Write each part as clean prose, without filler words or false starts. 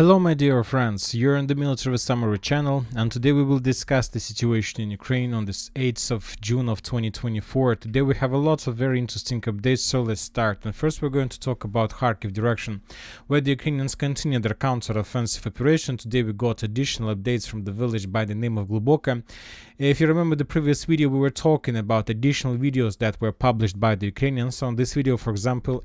Hello my dear friends, you're on the MilitarySummary channel, and today we will discuss the situation in Ukraine on this 8th of June of 2024. Today we have a lot of very interesting updates, so let's start. And first we're going to talk about Kharkiv direction, where the Ukrainians continue their counter-offensive operation. Today we got additional updates from the village by the name of Gluboka. If you remember the previous video, we were talking about additional videos that were published by the Ukrainians. So in this video, for example,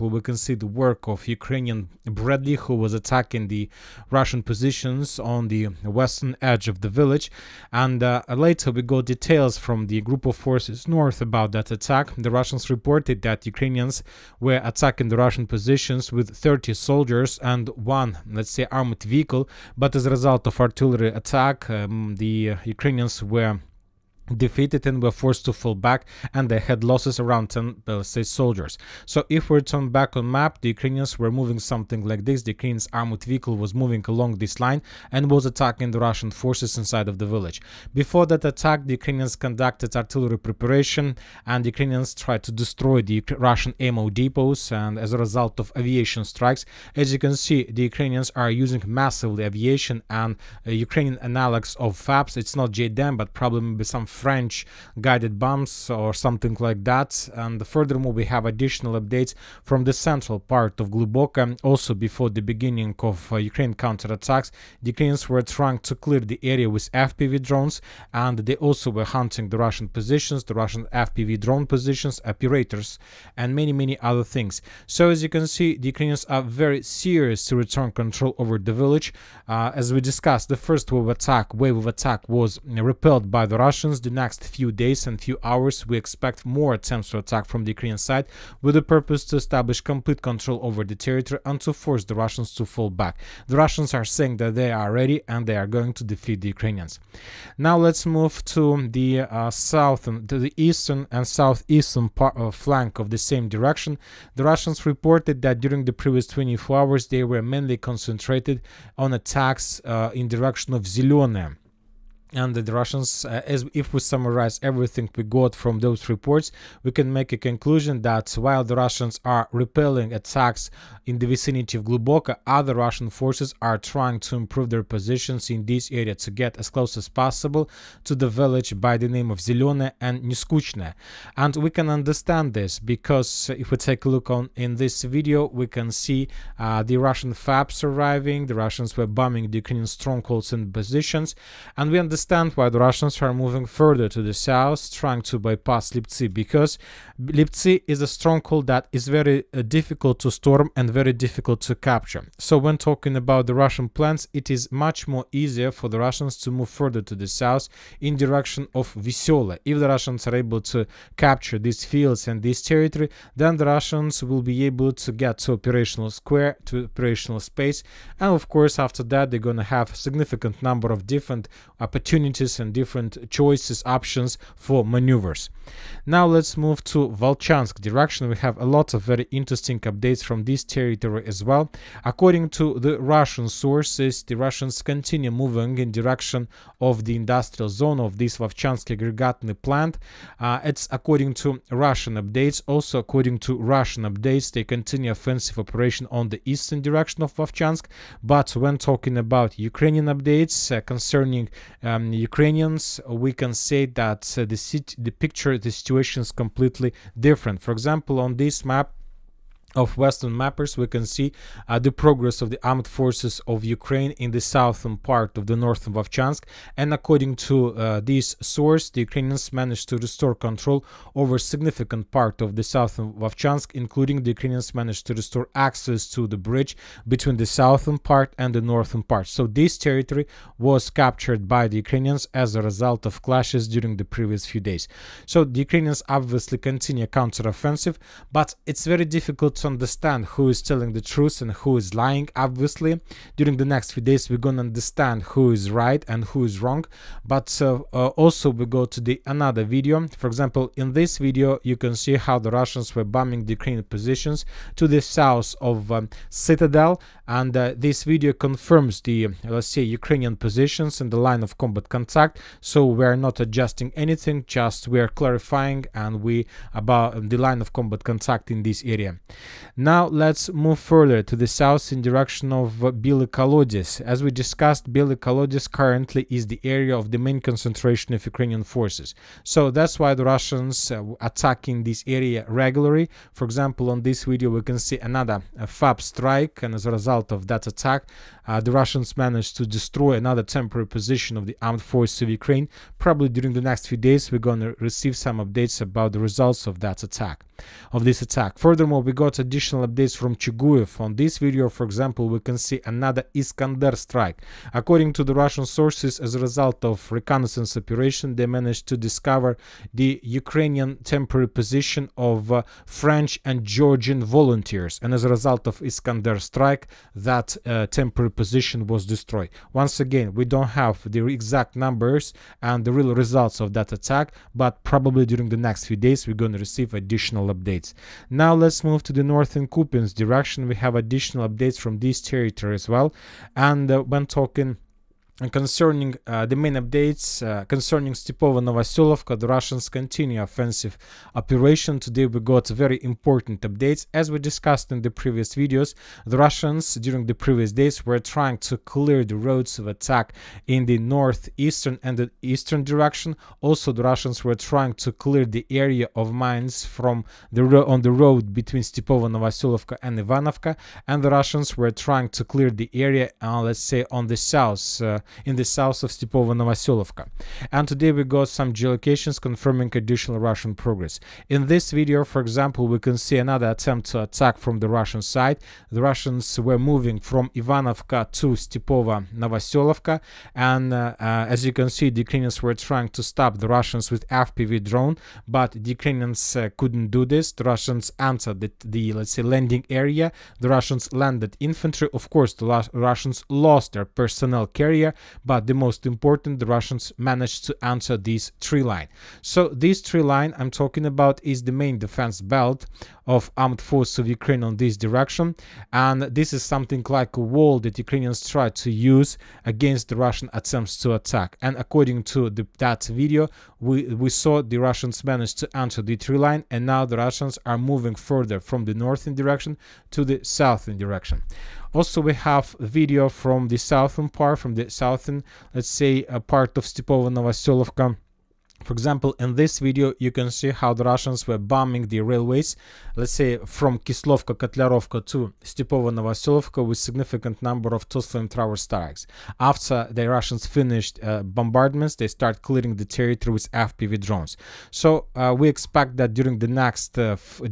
we can see the work of Ukrainian Bradley, who was attacking the Russian positions on the western edge of the village. And later we got details from the group of forces north about that attack. The Russians reported that Ukrainians were attacking the Russian positions with 30 soldiers and one, let's say, armored vehicle. But as a result of artillery attack, the Ukrainians were defeated and were forced to fall back, and they had losses around 10 soldiers. So if we turn back on map, the Ukrainians were moving something like this. The Ukrainians armored vehicle was moving along this line and was attacking the Russian forces inside of the village. Before that attack, the Ukrainians conducted artillery preparation, and the Ukrainians tried to destroy the Russian ammo depots, and as a result of aviation strikes, as you can see, the Ukrainians are using massively aviation and Ukrainian analogs of FABs. It's not JDAM, but probably maybe some French guided bombs or something like that. And furthermore, we have additional updates from the central part of Gluboka. Also, before the beginning of Ukraine counterattacks, the Ukrainians were trying to clear the area with FPV drones, and they also were hunting the Russian positions, the Russian FPV drone positions, operators, and many other things. So as you can see, the Ukrainians are very serious to return control over the village. As we discussed, the first wave of attack was repelled by the Russians. The next few days and few hours, we expect more attempts to attack from the Ukrainian side, with the purpose to establish complete control over the territory and to force the Russians to fall back. The Russians are saying that they are ready and they are going to defeat the Ukrainians. Now let's move to the eastern and southeastern flank of the same direction. The Russians reported that during the previous 24 hours they were mainly concentrated on attacks in direction of Zelene. And the Russians, if we summarize everything we got from those reports, we can make a conclusion that while the Russians are repelling attacks in the vicinity of Gluboka, other Russian forces are trying to improve their positions in this area to get as close as possible to the village by the name of Zelene and Neskuchne. And we can understand this because if we take a look in this video, we can see the Russian FABs arriving. The Russians were bombing the Ukrainian strongholds and positions, and we understand why the Russians are moving further to the south, trying to bypass Liptsi, because Liptsi is a stronghold that is very difficult to storm and very difficult to capture. So when talking about the Russian plans, it is much more easier for the Russians to move further to the south in direction of Vysole. If the Russians are able to capture these fields and this territory, then the Russians will be able to get to operational square, to operational space, and of course after that they're going to have a significant number of different opportunities and different choices, options for maneuvers. Now let's move to Volchansk direction. We have a lot of very interesting updates from this territory as well. According to the Russian sources, the Russians continue moving in direction of the industrial zone of this Volchansk aggregatny plant. It's according to Russian updates. Also according to Russian updates, they continue offensive operation on the eastern direction of Volchansk. But when talking about Ukrainian updates concerning Ukrainians, we can say that the situation is completely different. For example, on this map of Western mappers, we can see the progress of the armed forces of Ukraine in the southern part of the northern Volchansk, and according to this source, the Ukrainians managed to restore control over a significant part of the southern Volchansk, including the Ukrainians managed to restore access to the bridge between the southern part and the northern part. So this territory was captured by the Ukrainians as a result of clashes during the previous few days. So the Ukrainians obviously continue counteroffensive, but it's very difficult to understand who is telling the truth and who is lying. Obviously, during the next few days, we're going to understand who is right and who is wrong. But also, we go to another video. For example, in this video, you can see how the Russians were bombing the Ukrainian positions to the south of Citadel, and this video confirms the, let's say, Ukrainian positions in the line of combat contact. So we are not adjusting anything, just we are clarifying and we about the line of combat contact in this area. Now let's move further to the south in direction of Bely Kolodys. As we discussed, Bely Kolodys currently is the area of the main concentration of Ukrainian forces. So that's why the Russians attacking this area regularly. For example, on this video we can see another FAB strike, and as a result of that attack the Russians managed to destroy another temporary position of the armed forces of Ukraine. Probably during the next few days we're going to receive some updates about the results of that attack, of this attack. Furthermore, we got additional updates from Chuguyev. On this video, for example, we can see another Iskander strike. According to the Russian sources, as a result of reconnaissance operation, they managed to discover the Ukrainian temporary position of French and Georgian volunteers, and as a result of Iskander strike, that temporary position was destroyed. Once again, we don't have the exact numbers and the real results of that attack, but probably during the next few days we're going to receive additional updates. Now let's move to the northern Kupiansk direction. We have additional updates from this territory as well, and when talking concerning the main updates concerning Stepovo Novoselovka, the Russians continue offensive operation. Today we got very important updates. As we discussed in the previous videos, the Russians during the previous days were trying to clear the roads of attack in the northeastern and the eastern direction. Also, the Russians were trying to clear the area of mines from the on the road between Stepovo Novoselovka and Ivanovka, and the Russians were trying to clear the area let's say on the south in the south of Stepovo Novoselovka. And today we got some geolocations confirming additional Russian progress. In this video, for example, we can see another attempt to attack from the Russian side. The Russians were moving from Ivanovka to Stepovo Novoselovka, and as you can see, the Ukrainians were trying to stop the Russians with FPV drone, but the Ukrainians couldn't do this. The Russians entered the let's say landing area. The Russians landed infantry. Of course, the Russians lost their personnel carrier, but the most important, the Russians managed to enter this tree line. So this tree line I'm talking about is the main defense belt of armed forces of Ukraine on this direction, and this is something like a wall that Ukrainians try to use against the Russian attempts to attack. And according to that video, we saw the Russians managed to enter the tree line, and now the Russians are moving further from the northern direction to the southern direction. Also, we have a video from the southern part, from the southern, let's say, a part of Stepovo Novoselovka. For example, in this video, you can see how the Russians were bombing the railways, let's say from Kislovka, Kotlarovka to Stepovo Novoselovka with significant number of TOS flamethrower strikes. After the Russians finished bombardments, they start clearing the territory with FPV drones. So we expect that during the next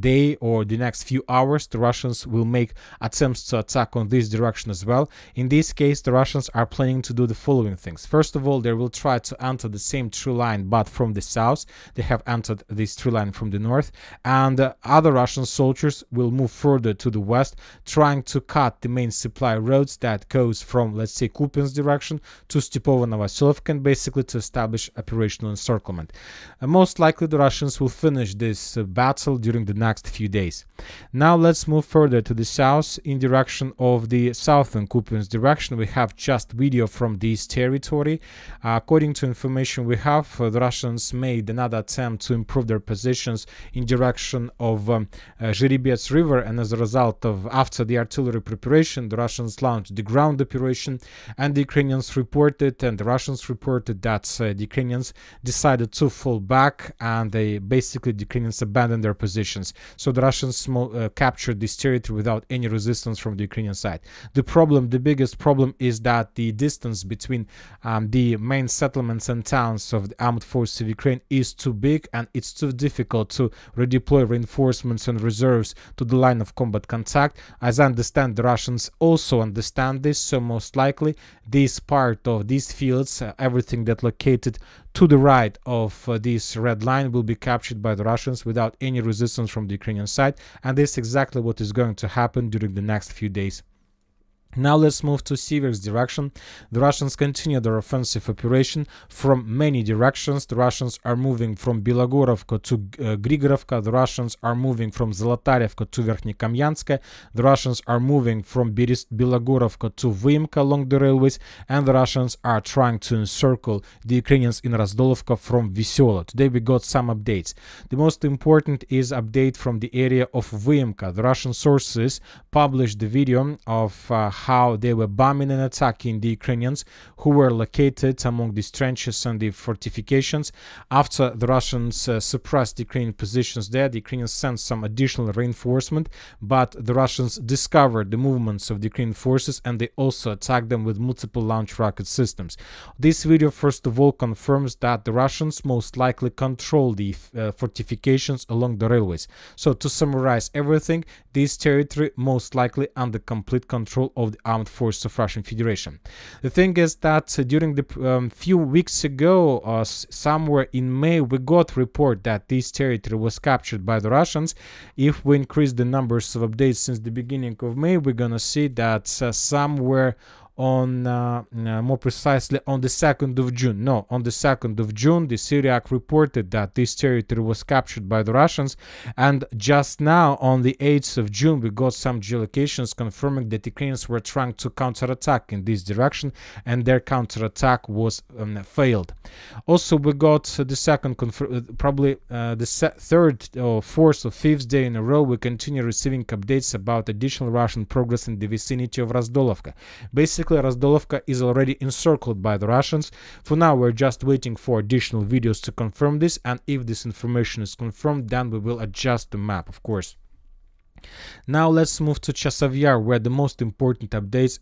day or the next few hours, the Russians will make attempts to attack on this direction as well. In this case, the Russians are planning to do the following things. First of all, they will try to enter the same tree line, but from the south. They have entered this tree line from the north, and other Russian soldiers will move further to the west, trying to cut the main supply roads that goes from, let's say, Kupiansk direction to Stepovo Novoselovka, and basically to establish operational encirclement. Most likely the Russians will finish this battle during the next few days. Now let's move further to the south in direction of the southern Kupiansk direction. We have just video from this territory. According to information we have, the Russians made another attempt to improve their positions in direction of Zhiribets River, and as a result of, after the artillery preparation, the Russians launched the ground operation, and the Ukrainians reported, and the Russians reported that the Ukrainians decided to fall back, and the Ukrainians abandoned their positions. So the Russians captured this territory without any resistance from the Ukrainian side. The biggest problem is that the distance between the main settlements and towns of the armed forces of Ukraine is too big, and it's too difficult to redeploy reinforcements and reserves to the line of combat contact. As I understand, the Russians also understand this, so most likely this part of these fields, everything that located to the right of this red line, will be captured by the Russians without any resistance from the Ukrainian side, and this is exactly what is going to happen during the next few days. Now let's move to Sieversk direction. The Russians continue their offensive operation from many directions. The Russians are moving from Bilogorovka to Grigorovka. The Russians are moving from Zolotarevka to Verkhnyokamyansk. The Russians are moving from Bilogorovka to Vyimka along the railways. And the Russians are trying to encircle the Ukrainians in Razdolovka from Vysolo. Today we got some updates. The most important is update from the area of Vyimka. The Russian sources published the video of how they were bombing and attacking the Ukrainians who were located among these trenches and the fortifications. After the Russians suppressed the Ukrainian positions there, the Ukrainians sent some additional reinforcement, but the Russians discovered the movements of the Ukrainian forces and they also attacked them with multiple launch rocket systems. This video first of all confirms that the Russians most likely control the fortifications along the railways. So to summarize everything, this territory most likely under complete control of the armed forces of Russian Federation. The thing is that during the few weeks ago, somewhere in May, we got report that this territory was captured by the Russians. If we increase the numbers of updates since the beginning of May, we're gonna see that somewhere on more precisely on the 2nd of June. No, on the 2nd of June, the Syriac reported that this territory was captured by the Russians, and just now on the 8th of June we got some geolocations confirming that the Ukrainians were trying to counterattack in this direction, and their counterattack was failed. Also, we got the second, probably the third or fourth or fifth day in a row, we continue receiving updates about additional Russian progress in the vicinity of Razdolovka. Basically, Razdolovka is already encircled by the Russians. For now, we're just waiting for additional videos to confirm this, and if this information is confirmed, then we will adjust the map, of course. Now let's move to Chasiv Yar, where the most important updates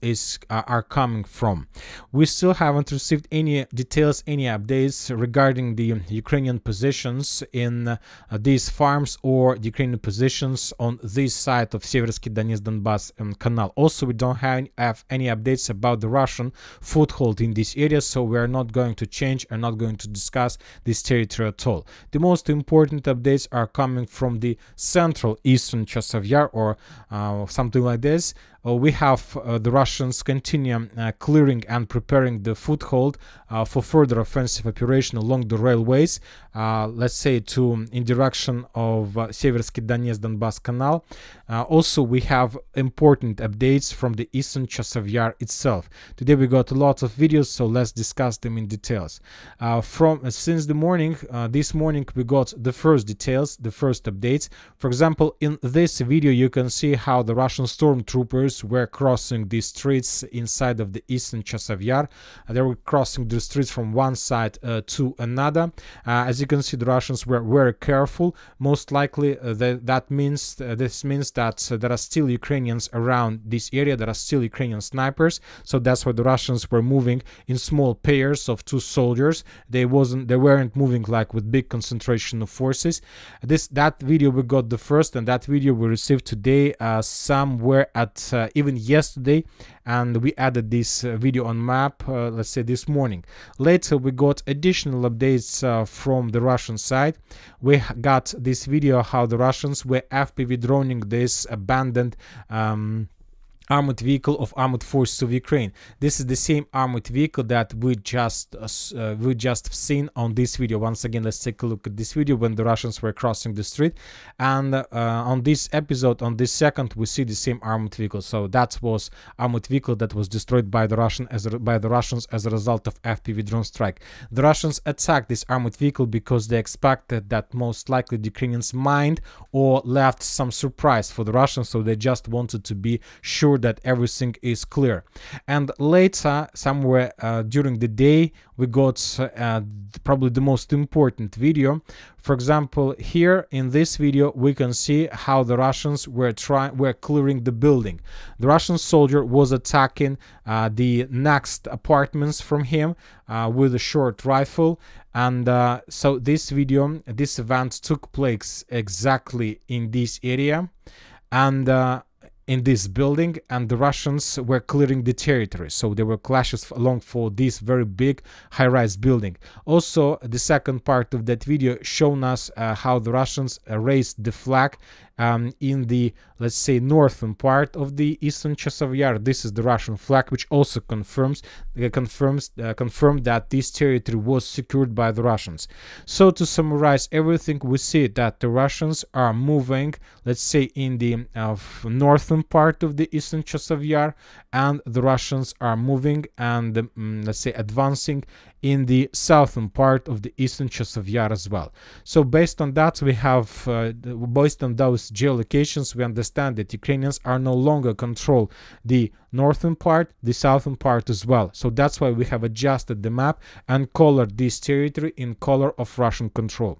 are coming from. We still haven't received any details, any updates regarding the Ukrainian positions in these farms or the Ukrainian positions on this side of Seversky Donetsk Donbass Kanal. Also, we don't have any updates about the Russian foothold in this area, so we are not going to change and not going to discuss this territory at all. The most important updates are coming from the central eastern Chasiv Yar, or something like this. We have the Russians continue clearing and preparing the foothold for further offensive operation along the railways, let's say in direction of Seversky Donetsk Donbass Canal. Also, we have important updates from the eastern Chasiv Yar itself. Today we got a lot of videos, so let's discuss them in details. Since the morning, this morning we got the first details, the first updates. For example, in this video you can see how the Russian stormtroopers were crossing the streets inside of the eastern Chasiv Yar. They were crossing the streets from one side to another. As you can see, the Russians were very careful. Most likely this means that there are still Ukrainians around this area. There are still Ukrainian snipers, so that's why the Russians were moving in small pairs of 2 soldiers. They weren't moving like with big concentration of forces. That video we got the first, and that video we received today somewhere at even yesterday, and we added this video on map, let's say this morning. Later we got additional updates from the Russian side. We got this video how the Russians were FPV droning this abandoned armored vehicle of armored forces of Ukraine. This is the same armored vehicle that we just seen on this video. Once again, let's take a look at this video when the Russians were crossing the street, and on this episode, on this second, we see the same armored vehicle. So that was armored vehicle that was destroyed by the Russians as a result of FPV drone strike. The Russians attacked this armored vehicle because they expected that most likely the Ukrainians mined or left some surprise for the Russians, so they just wanted to be sure that everything is clear. And later, somewhere during the day, we got probably the most important video. For example, here in this video we can see how the Russians were clearing the building. The Russian soldier was attacking the next apartments from him with a short rifle, and so this event took place exactly in this area and in this building, and the Russians were clearing the territory, so there were clashes along for this very big high-rise building. Also, the second part of that video shown us how the Russians raised the flag in the, let's say, northern part of the eastern Chasiv Yar. This is the Russian flag, which also confirmed that this territory was secured by the Russians. So to summarize everything, we see that the Russians are moving, let's say, in the northern part of the eastern Chasiv Yar, and the Russians are moving and let's say advancing in the southern part of the eastern Chasiv Yar as well. So based on that, we have based on those geolocations, we understand that Ukrainians are no longer control the northern part, the southern part as well. So that's why we have adjusted the map and colored this territory in color of Russian control.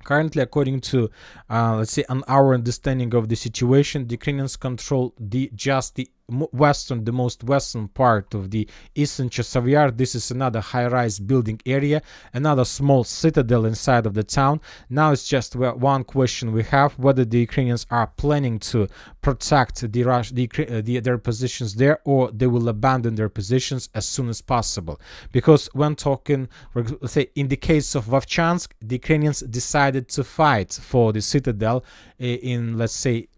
Currently, according to, let's say, on our understanding of the situation, the Ukrainians control just the most western part of the eastern Chasiv Yar. This is another high-rise building area, another small citadel inside of the town. Now it's just one question we have, whether the Ukrainians are planning to protect their positions there, or they will abandon their positions as soon as possible. Because when talking, let's say, in the case of Vovchansk, the Ukrainians decided to fight for the citadel in, let's say,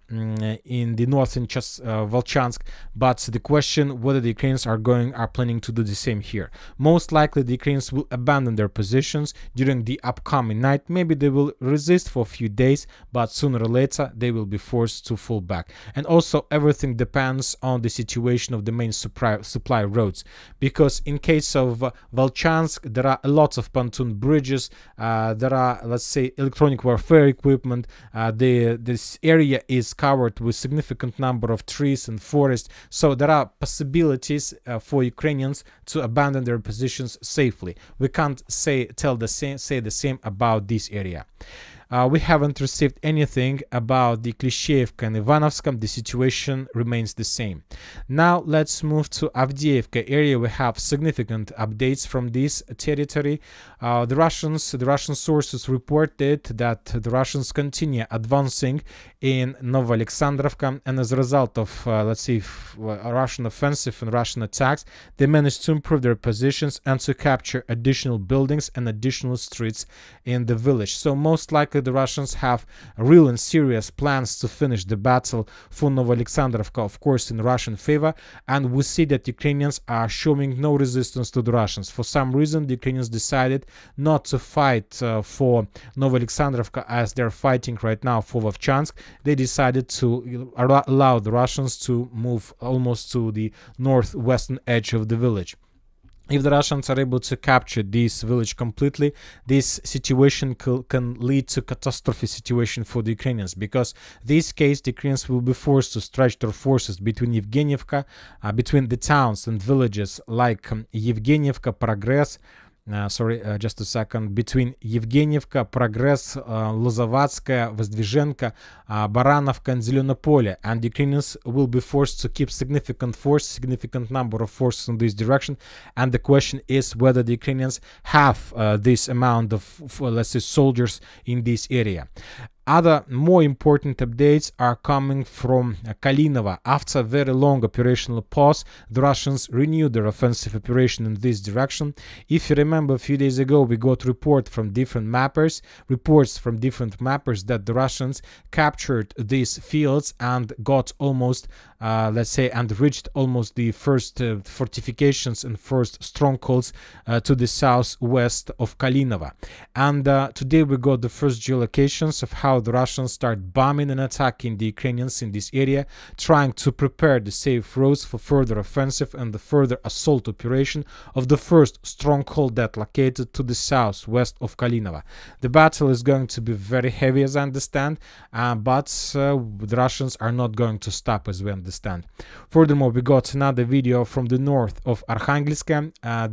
in the northern Volchansk, but the question whether the Ukrainians are planning to do the same here. Most likely the Ukrainians will abandon their positions during the upcoming night. Maybe they will resist for a few days, but sooner or later they will be forced to fall back. And also everything depends on the situation of the main supply roads, because in case of Volchansk there are a lot of pontoon bridges, there are, let's say, electronic warfare equipment, this area is covered with significant number of trees and forests, so there are possibilities for Ukrainians to abandon their positions safely. We can't say the same about this area. We haven't received anything about the Klishchevka and Ivanovska. The situation remains the same. Now let's move to Avdiivka area. We have significant updates from this territory. The Russian sources reported that the Russians continue advancing in Novoalexandrovka, and as a result of, let's say, a Russian offensive and Russian attacks, they managed to improve their positions and to capture additional buildings and additional streets in the village. So most likely the Russians have real and serious plans to finish the battle for Novoalexandrovka, of course, in Russian favor, and we see that Ukrainians are showing no resistance to the Russians. For some reason, the Ukrainians decided not to fight for Novoalexandrovka as they're fighting right now for Vovchansk. They decided to allow the Russians to move almost to the northwestern edge of the village. If the Russians are able to capture this village completely, this situation can lead to catastrophic situation for the Ukrainians, because in this case the Ukrainians will be forced to stretch their forces between Yevgeniivka, between the towns and villages like Yevgeniivka, Progress, just a second, between Yevgeniivka, Progress, Lozovatskaya, Vozdvizhenka, Baranovka and Zelenopolye, and the Ukrainians will be forced to keep significant number of forces in this direction. And the question is whether the Ukrainians have this amount of, let's say, soldiers in this area. Other more important updates are coming from Kalinova. After a very long operational pause, the Russians renewed their offensive operation in this direction. If you remember, a few days ago we got reports from different mappers that the Russians captured these fields and got almost, let's say, and reached almost the first fortifications and first strongholds to the southwest of Kalinova. And today we got the first geolocations of how the Russians start bombing and attacking the Ukrainians in this area, trying to prepare the safe roads for further offensive and the further assault operation of the first stronghold that located to the southwest of Kalinova. The battle is going to be very heavy, as I understand, but the Russians are not going to stop, as we understand. Furthermore, we got another video from the north of Arkhangelsk.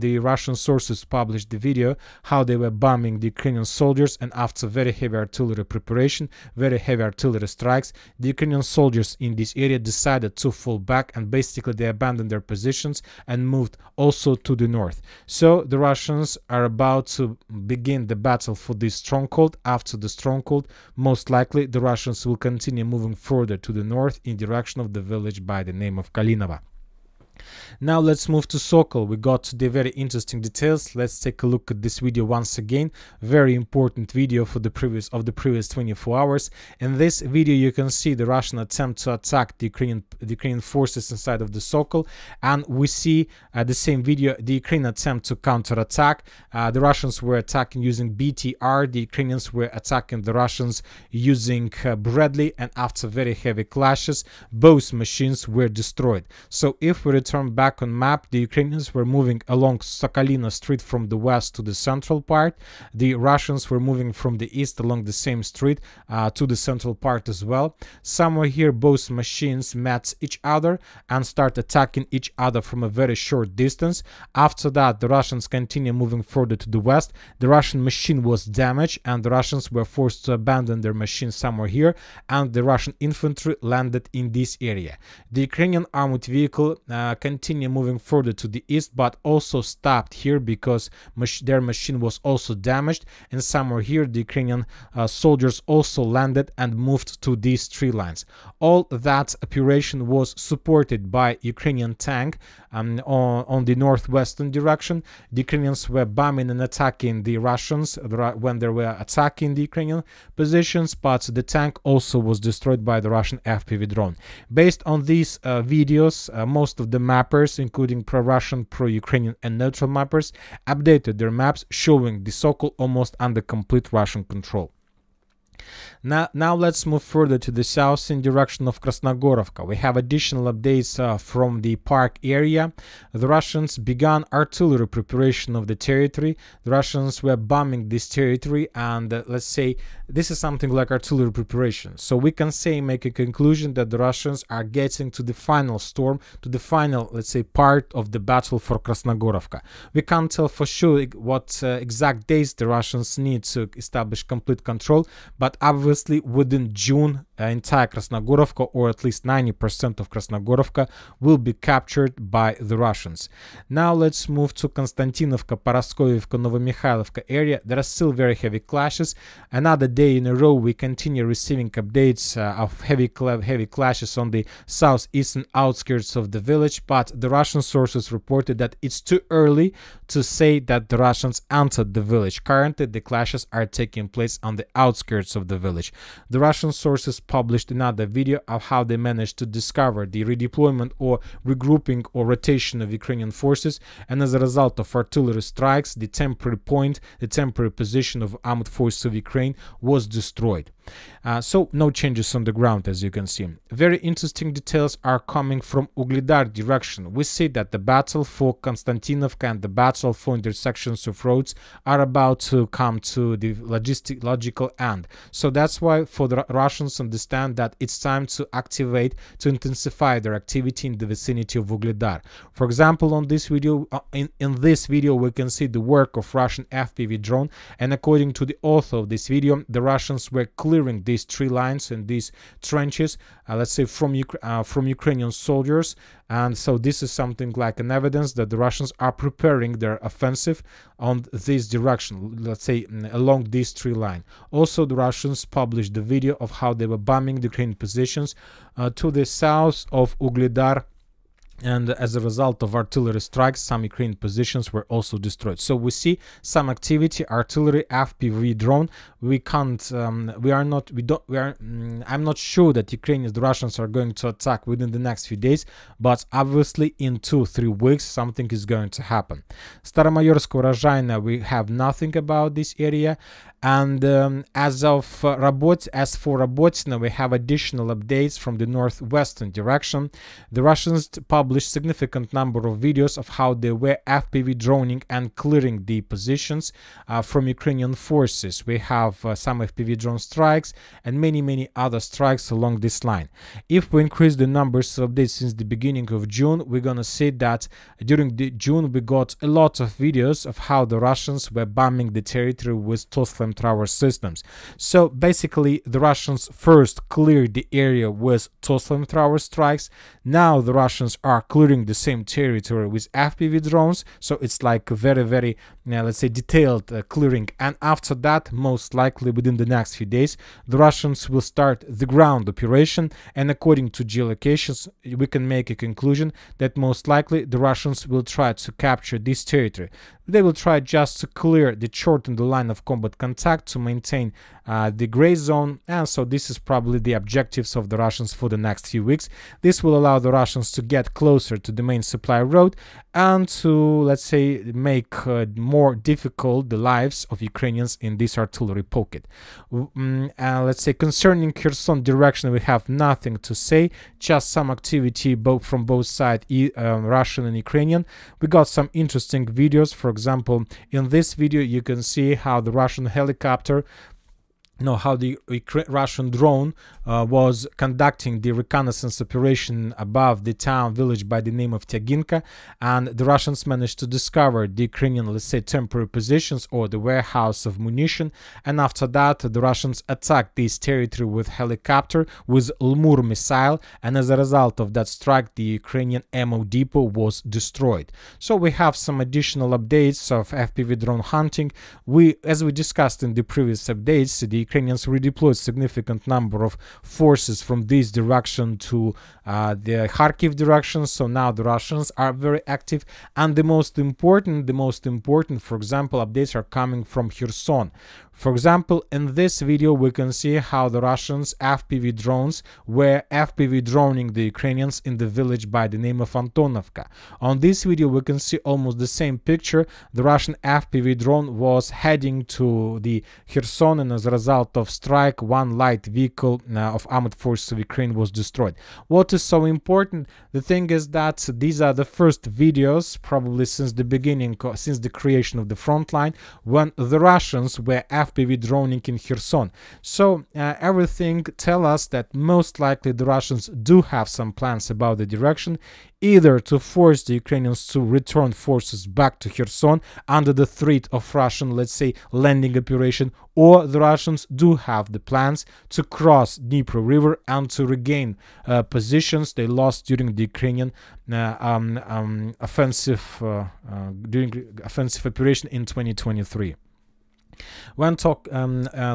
The Russian sources published the video how they were bombing the Ukrainian soldiers, and after very heavy artillery preparation, very heavy artillery strikes, the Ukrainian soldiers in this area decided to fall back, and basically they abandoned their positions and moved also to the north. So the Russians are about to begin the battle for this stronghold. After the stronghold, most likely the Russians will continue moving further to the north in direction of the village by the name of Kalinova. Now let's move to Sokol. We got the very interesting details. Let's take a look at this video once again. Very important video for the previous 24 hours. In this video, you can see the Russian attempt to attack the Ukrainian forces inside of the Sokol, and we see the same video, the Ukrainian attempt to counterattack. The Russians were attacking using BTR. The Ukrainians were attacking the Russians using Bradley, and after very heavy clashes, both machines were destroyed. So if we return back on map, the Ukrainians were moving along Sokolina Street from the west to the central part. The Russians were moving from the east along the same street to the central part as well. Somewhere here, both machines met each other and start attacking each other from a very short distance. After that, the Russians continue moving further to the west. The Russian machine was damaged, and the Russians were forced to abandon their machine somewhere here, and the Russian infantry landed in this area. The Ukrainian armored vehicle continue moving further to the east, but also stopped here because their machine was also damaged, and somewhere here the Ukrainian soldiers also landed and moved to these tree lines. All that operation was supported by Ukrainian tank on the northwestern direction. The Ukrainians were bombing and attacking the Russians when they were attacking the Ukrainian positions, but the tank also was destroyed by the Russian FPV drone. Based on these videos, most of the mappers, including pro-Russian, pro-Ukrainian and neutral mappers, updated their maps showing the Sokol almost under complete Russian control. Now let's move further to the south in direction of Krasnogorovka. We have additional updates from the park area. The Russians began artillery preparation of the territory. The Russians were bombing this territory, and let's say this is something like artillery preparation. So we can make a conclusion that the Russians are getting to the final storm, to the final, let's say, part of the battle for Krasnogorovka. We can't tell for sure what exact days the Russians need to establish complete control, but obviously within June, entire Krasnogorovka, or at least 90% of Krasnogorovka, will be captured by the Russians. Now let's move to Konstantinovka, Paraskoivka, Novomikhailivka area. There are still very heavy clashes. Another day in a row, we continue receiving updates of heavy clashes on the southeastern outskirts of the village, but the Russian sources reported that it's too early to say that the Russians entered the village. Currently, the clashes are taking place on the outskirts of the village. The Russian sources published another video of how they managed to discover the redeployment or regrouping or rotation of Ukrainian forces, and as a result of artillery strikes, the temporary position of armed forces of Ukraine was destroyed. So no changes on the ground, as you can see. Very interesting details are coming from Ugledar direction. We see that the battle for Konstantinovka and the battle for intersections of roads are about to come to the logical end. So that's why for the Russians understand that it's time to activate, to intensify their activity in the vicinity of Ugledar. For example, on this video, in this video, we can see the work of Russian FPV drone, and according to the author of this video, the Russians were clearing these tree lines and these trenches, let's say from Ukrainian soldiers, and so this is something like an evidence that the Russians are preparing their offensive on this direction, let's say along this tree line. Also, the Russians published the video of how they were bombing the Ukrainian positions to the south of Ugledar, and as a result of artillery strikes, some Ukrainian positions were also destroyed. So we see some activity, artillery, FPV drone. I'm not sure that the Russians are going to attack within the next few days, but obviously in 2-3 weeks something is going to happen. Staromayorsk, Urozhaina, we have nothing about this area, and as for Robotyne, we have additional updates from the northwestern direction. The Russians published significant number of videos of how they were FPV droning and clearing the positions from Ukrainian forces. We have some FPV drone strikes and many other strikes along this line. If we increase the numbers of updates since the beginning of June, we're gonna see that during June we got a lot of videos of how the Russians were bombing the territory with TOS flamethrower systems. So basically the Russians first cleared the area with TOS flamethrower strikes. Now the Russians are are clearing the same territory with FPV drones, so it's like a very let's say detailed clearing. And after that, most likely within the next few days, the Russians will start the ground operation, and according to geolocations we can make a conclusion that most likely the Russians will try to capture this territory. They will try just to clear the shorten the line of combat contact to maintain the gray zone, and so this is probably the objectives of the Russians for the next few weeks. This will allow the Russians to get closer to the main supply road and to, let's say, make more difficult the lives of Ukrainians in this artillery pocket. Let's say concerning Kherson direction, we have nothing to say, just some activity from both sides, Russian and Ukrainian. We got some interesting videos. For example, in this video you can see how the Russian helicopter, how the Russian drone was conducting the reconnaissance operation above the town village by the name of Tyaginka, and the Russians managed to discover the Ukrainian, let's say, temporary positions or the warehouse of munition, and after that the Russians attacked this territory with helicopter with Lmur missile, and as a result of that strike the Ukrainian ammo depot was destroyed. So we have some additional updates of FPV drone hunting. As we discussed in the previous updates, the Ukrainians redeployed significant number of forces from this direction to the Kharkiv direction, so now the Russians are very active. And the most important, for example, updates are coming from Kherson. For example, in this video we can see how the Russians FPV drones were FPV droning the Ukrainians in the village by the name of Antonovka. On this video we can see almost the same picture. The Russian FPV drone was heading to the Kherson, and as a result of strike, one light vehicle of armored forces of Ukraine was destroyed. What is so important? The thing is that these are the first videos, probably since the beginning, since the creation of the front line, when the Russians were FPV droning in Kherson. So everything tells us that most likely the Russians do have some plans about the direction, either to force the Ukrainians to return forces back to Kherson under the threat of Russian, let's say, landing operation, or the Russians do have the plans to cross Dnipro River and to regain positions they lost during the Ukrainian offensive operation in 2023. When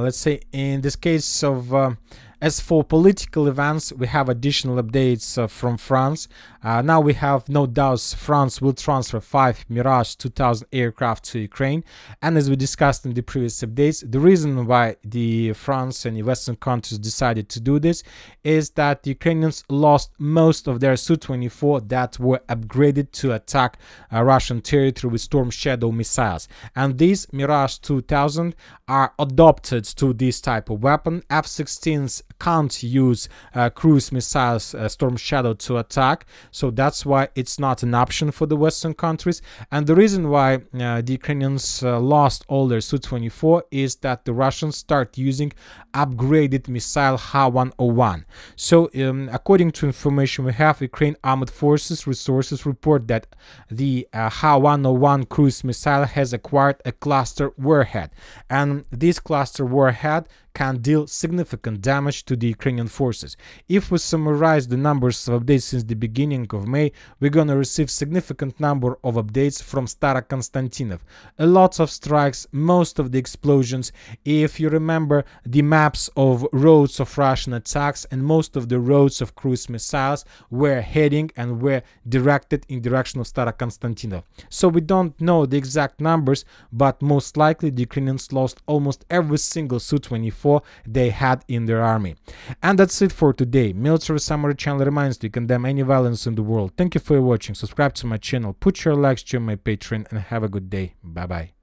let's say in this case of as for political events, we have additional updates from France. Now we have no doubts France will transfer 5 Mirage 2000 aircraft to Ukraine. And as we discussed in the previous updates, the reason why the France and the Western countries decided to do this is that the Ukrainians lost most of their Su-24 that were upgraded to attack Russian territory with Storm Shadow missiles. And these Mirage 2000 are adopted to this type of weapon. F-16s can't use cruise missiles Storm Shadow to attack, so that's why it's not an option for the Western countries. And the reason why the Ukrainians lost all their Su-24 is that the Russians start using upgraded missile Ha-101. So according to information we have, Ukraine Armed Forces resources report that the Ha-101 cruise missile has acquired a cluster warhead, and this cluster warhead can deal significant damage to the Ukrainian forces. If we summarize the numbers of updates since the beginning of May, we're gonna receive significant number of updates from Starokonstantinov. A lot of strikes, most of the explosions. If you remember the maps of roads of Russian attacks, and most of the roads of cruise missiles were heading and were directed in direction of Starokonstantinov. So we don't know the exact numbers, but most likely the Ukrainians lost almost every single Su-24 they had in their army. And that's it for today. Military Summary channel reminds you to condemn any violence in the world. Thank you for watching. Subscribe to my channel, put your likes, join my Patreon, and have a good day. Bye bye.